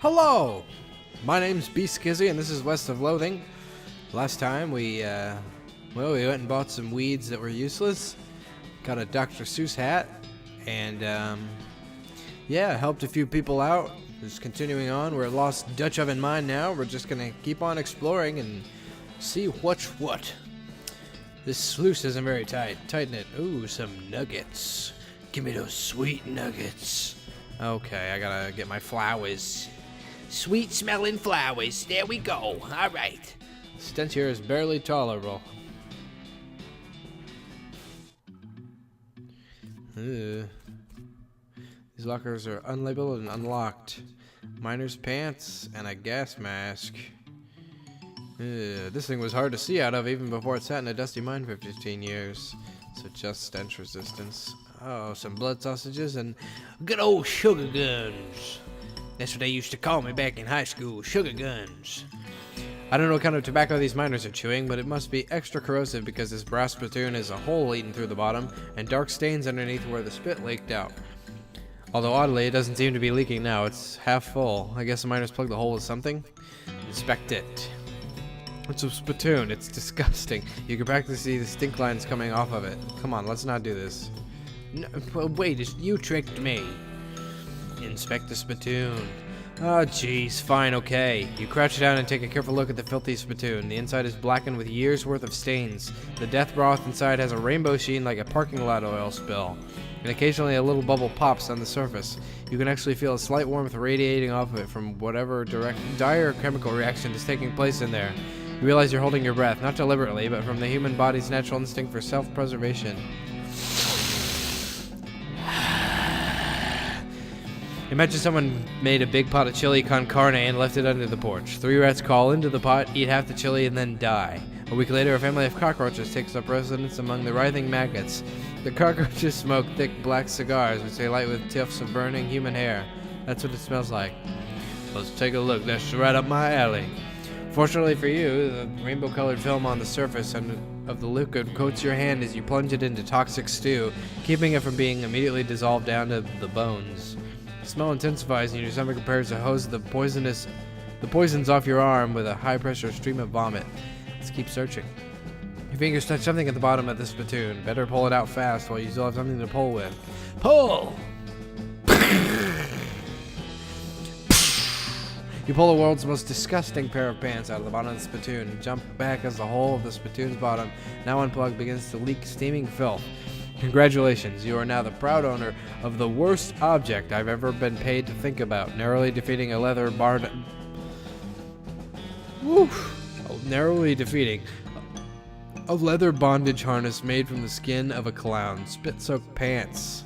Hello! My name's Skizzy and this is West of Loathing. Last time we went and bought some weeds that were useless. Got a Dr. Seuss hat and yeah, helped a few people out. Just continuing on. We're at Lost Dutch Oven Mine now. We're just gonna keep on exploring and see what's what. This sluice isn't very tight. Tighten it. Ooh, some nuggets. Give me those sweet nuggets. Okay, I gotta get my flowers. Sweet smelling flowers. There we go. Alright. The stench here is barely tolerable. Ugh. These lockers are unlabeled and unlocked. Miner's pants and a gas mask. This thing was hard to see out of even before it sat in a dusty mine for 15 years. So just stench resistance. Oh, some blood sausages and good old sugar guns. That's what they used to call me back in high school, sugar guns. I don't know what kind of tobacco these miners are chewing, but it must be extra corrosive because this brass spittoon is a hole eaten through the bottom and dark stains underneath where the spit leaked out. Although oddly, it doesn't seem to be leaking now. It's half full. I guess the miners plugged the hole with something. Inspect it. It's a spittoon. It's disgusting. You can practically see the stink lines coming off of it. Come on, let's not do this. No, wait, you tricked me. Inspect the spittoon. Oh, jeez. Fine, okay. You crouch down and take a careful look at the filthy spittoon. The inside is blackened with years' worth of stains. The death broth inside has a rainbow sheen like a parking lot oil spill. And occasionally a little bubble pops on the surface. You can actually feel a slight warmth radiating off of it from whatever dire chemical reaction is taking place in there. You realize you're holding your breath, not deliberately, but from the human body's natural instinct for self-preservation. Imagine someone made a big pot of chili con carne and left it under the porch. 3 rats crawl into the pot, eat half the chili, and then die. A week later, a family of cockroaches takes up residence among the writhing maggots. The cockroaches smoke thick black cigars, which they light with tufts of burning human hair. That's what it smells like. Let's take a look. That's right up my alley. Fortunately for you, the rainbow-colored film on the surface of the liquid coats your hand as you plunge it into toxic stew, keeping it from being immediately dissolved down to the bones. The smell intensifies and your stomach prepares to hose the poisons off your arm with a high-pressure stream of vomit. Let's keep searching. Your fingers touch something at the bottom of the spittoon. Better pull it out fast while you still have something to pull with. Pull! You pull the world's most disgusting pair of pants out of the bottom of the spittoon and jump back as the hole of the spittoon's bottom, now unplugged, begins to leak steaming filth. Congratulations, you are now the proud owner of the worst object I've ever been paid to think about, narrowly defeating a leather bondage harness made from the skin of a clown. Spit-soaked pants.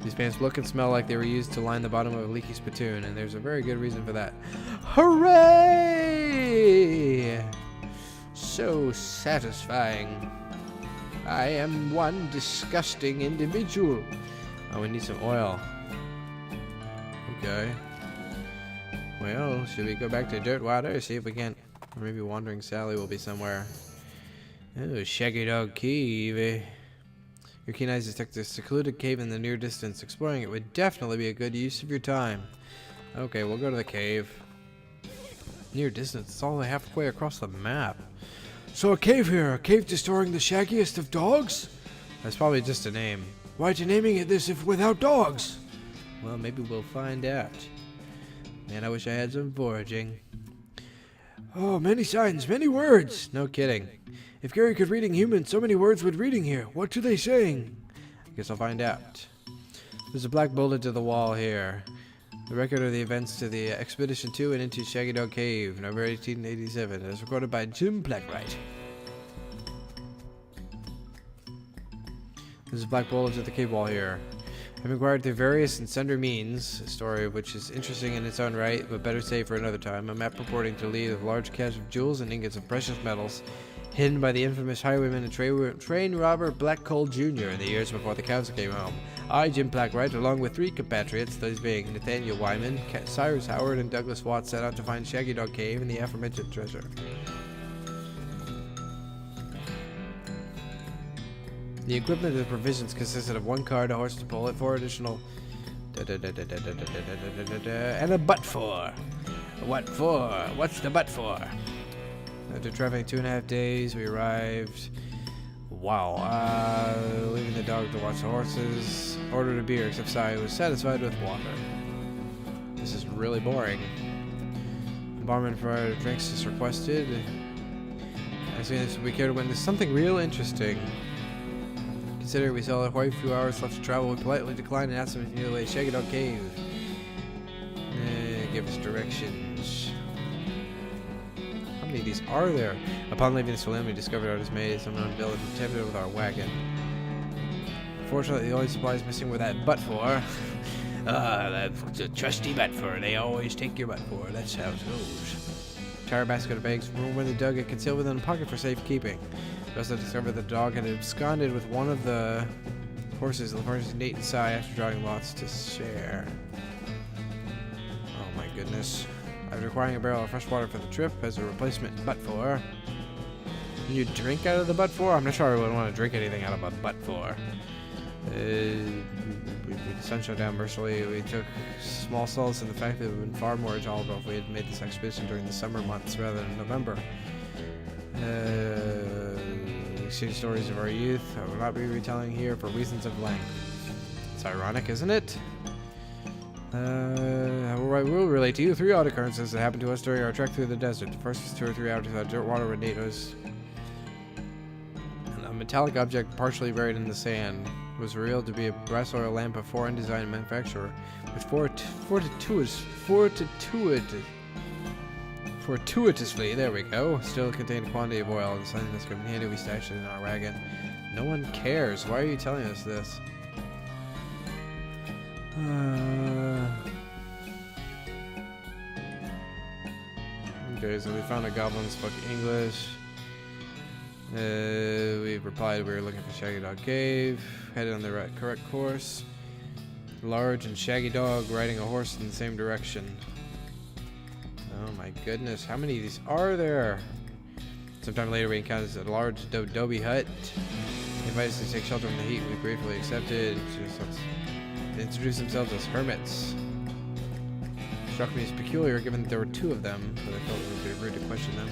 These pants look and smell like they were used to line the bottom of a leaky spittoon, and there's a very good reason for that. Hooray! So satisfying. I am one disgusting individual. Oh, we need some oil. Okay. Well, should we go back to Dirtwater? See if we can't. Or maybe Wandering Sally will be somewhere. Oh, Shaggy Dog Cave. Your keen eyes detect a secluded cave in the near distance. Exploring it would definitely be a good use of your time. Okay, we'll go to the cave. Near distance, it's all halfway across the map. So a cave here, a cave to storing the shaggiest of dogs? That's probably just a name. Why are you naming it this if without dogs? Well, maybe we'll find out. Man, I wish I had some foraging. Oh, many signs, many words. No kidding. If Gary could reading human, so many words would reading here. What are they saying? I guess I'll find out. There's a black bullet to the wall here. The record of the events to the Expedition 2 and into Shaggy Dog Cave, November 1887. It was recorded by Jim Blackwright. There's a black bullet to the cave wall here. I've inquired through various and sundry means, a story which is interesting in its own right, but better saved for another time. A map purporting to lead a large cache of jewels and ingots of precious metals hidden by the infamous highwayman and train robber Black Cole Jr. in the years before the council came home. I, Jim Blackwright, along with 3 compatriots, those being Nathaniel Wyman, Cyrus Howard, and Douglas Watts, set out to find Shaggy Dog Cave and the aforementioned treasure. The equipment and provisions consisted of 1 cart, a horse to pull it, 4 additional and a butt for. What for? What's the but for? After traveling 2.5 days, we arrived. Wow. Leaving the dog to watch the horses. Ordered a beer, except Sai was satisfied with water. This is really boring. The barman provided drinks as requested. I say this, we care to witness something real interesting. Consider we still have quite a few hours left to travel. We politely declined and asked him if he knew the way to Shaggy Dog Cave. Give us directions. How many of these are there? Upon leaving the saloon, we discovered our dismay someone village attempted with our wagon. Fortunately, the only supplies missing were that butt for. That's a trusty butt for. They always take your butt for. That's how it goes. Entire basket of eggs from where they dug it concealed within a pocket for safekeeping. We also discovered the dog had absconded with one of the horses. The horses Nate and Sai after drawing lots to share. Oh my goodness. After acquiring a barrel of fresh water for the trip as a replacement butt for. Can you drink out of the butt for? I'm not sure I would want to drink anything out of a butt for. The sun shut down mercifully. We took small solace in the fact that it would have been far more tolerable if we had made this expedition during the summer months rather than November. Exchange stories of our youth. I will not be retelling here for reasons of length. It's ironic, isn't it? I will relate to you 3 odd occurrences that happened to us during our trek through the desert. The first was 2 or 3 hours without dirt water with natives. A metallic object partially buried in the sand was revealed to be a brass oil lamp of foreign design and manufacturer, which fortuitously, there we go, still contained a quantity of oil, and something that's come in handy we stashed it in our wagon. No one cares. Why are you telling us this? Okay, so we found a goblin who spoke English. We replied we were looking for Shaggy Dog Cave, headed on the correct course. Large and shaggy dog riding a horse in the same direction. Oh my goodness, how many of these are there? Sometime later we encountered a large adobe hut. They invited us to take shelter from the heat. We gratefully accepted. They introduced themselves as hermits. Struck me as peculiar given that there were 2 of them, but I felt it would be rude to question them.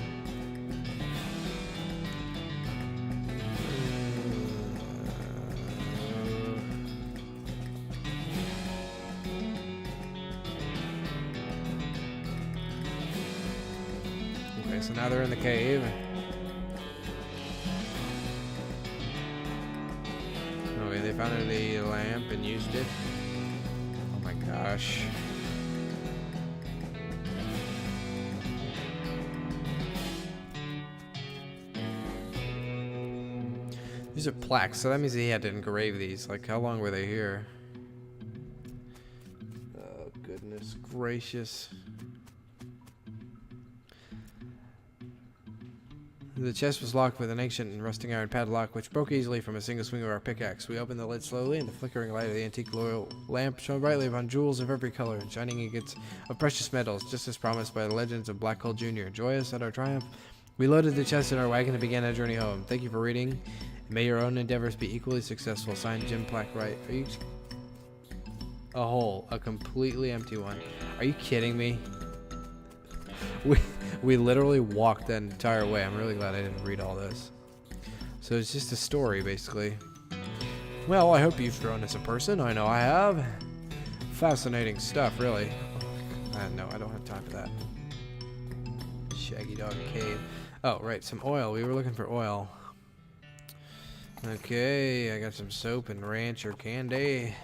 Okay, so now they're in the cave. Okay, they found the lamp and used it. Oh my gosh. These are plaques, so that means he had to engrave these. Like, how long were they here? Oh, goodness gracious. The chest was locked with an ancient and rusting iron padlock, which broke easily from a single swing of our pickaxe. We opened the lid slowly, and the flickering light of the antique oil lamp shone brightly upon jewels of every color, shining ingots of precious metals, just as promised by the legends of Black Hole Jr. Joyous at our triumph, we loaded the chest in our wagon and began our journey home. Thank you for reading. May your own endeavors be equally successful. Signed, Jim Plackwright. Are you... A hole. A completely empty one. Are you kidding me? We literally walked that entire way. I'm really glad I didn't read all this. So it's just a story, basically. Well, I hope you've grown as a person. I know I have. Fascinating stuff, really. No, I don't have time for that. Shaggy Dog Cave. Oh, right, some oil. We were looking for oil. Okay, I got some soap and ranch or candy.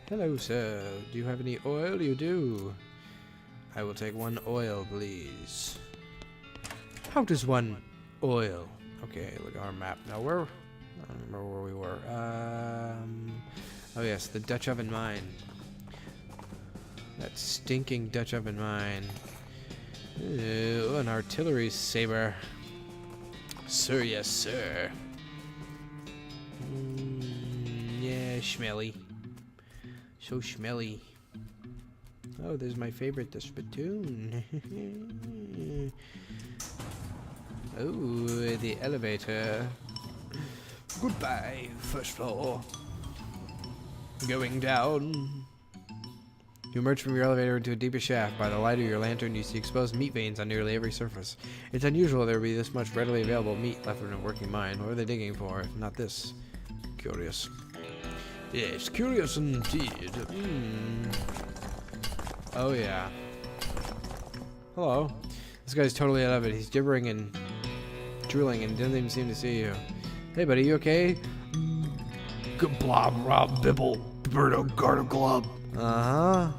Hello, sir. Do you have any oil? You do. I will take 1 oil, please. How does 1 oil? Okay, look at our map. Now, I don't remember where we were. Oh, yes, the Dutch oven mine. That stinking Dutch oven mine. Ooh, an artillery saber. Sir, yes, sir. Yeah, schmelly. So schmelly. Oh, there's my favorite, the Spittoon. Oh, the elevator. Goodbye, first floor. Going down. You emerge from your elevator into a deeper shaft. By the light of your lantern, you see exposed meat veins on nearly every surface. It's unusual there would be this much readily available meat left in a working mine. What are they digging for? Not this. Curious. Yes, curious indeed. Oh, yeah. Hello. This guy's totally out of it. He's gibbering and drooling and doesn't even seem to see you. Hey, buddy, you okay? Kablob, Rob, Bibble, Birdo, Gardo, Glob. Uh-huh.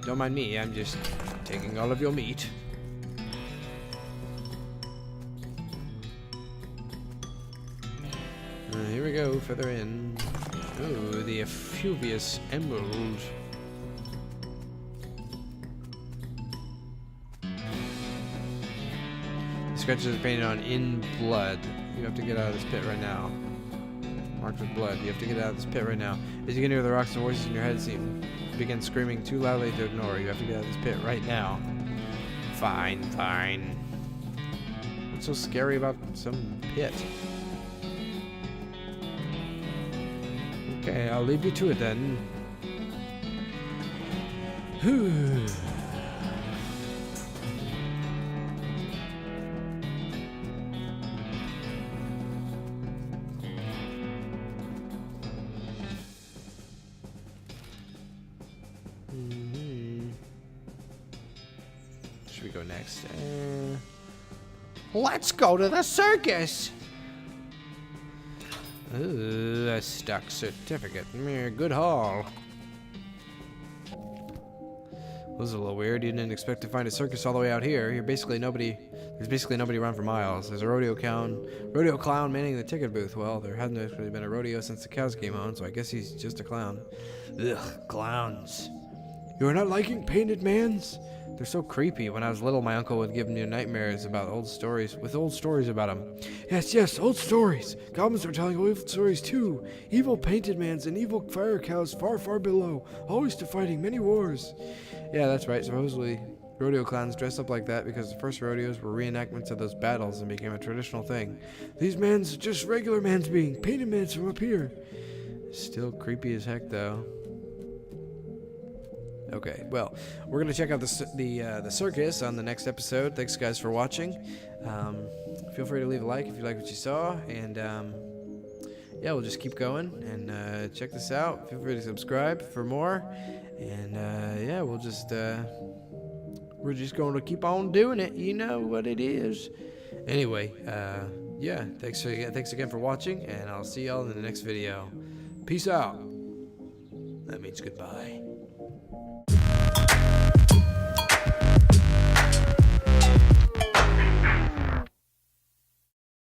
Don't mind me, I'm just taking all of your meat. Here we go, further in. Oh, the effuvious emerald. Scratches are painted on in blood. You have to get out of this pit right now. Marked with blood. You have to get out of this pit right now. As you can hear the rocks and voices in your head begin screaming too loudly to ignore. You have to get out of this pit right now. Fine, fine. What's so scary about some pit? Okay, I'll leave you to it then. Should we go next? Let's go to the circus! Ooh, a stock certificate. Good haul. Was a little weird. You didn't expect to find a circus all the way out here. There's basically nobody around for miles. There's a rodeo clown manning the ticket booth. Well, there hasn't actually been a rodeo since the cows came on, so I guess he's just a clown. Ugh, clowns. You are not liking painted mans? They're so creepy. When I was little, my uncle would give me nightmares about old stories about them. Yes, old stories. Goblins are telling evil stories too. Evil painted mans and evil fire cows far below, always to fighting many wars. Yeah, that's right. Supposedly, rodeo clowns dress up like that because the first rodeos were reenactments of those battles and became a traditional thing. These mans are just regular mans being painted mans from up here. Still creepy as heck, though. Okay, well, we're gonna check out the circus on the next episode. Thanks, guys, for watching. Feel free to leave a like if you like what you saw, and yeah, we'll just keep going and check this out. Feel free to subscribe for more, and yeah, we're just going to keep on doing it. You know what it is. Anyway, yeah, thanks again for watching, and I'll see y'all in the next video. Peace out. That means goodbye.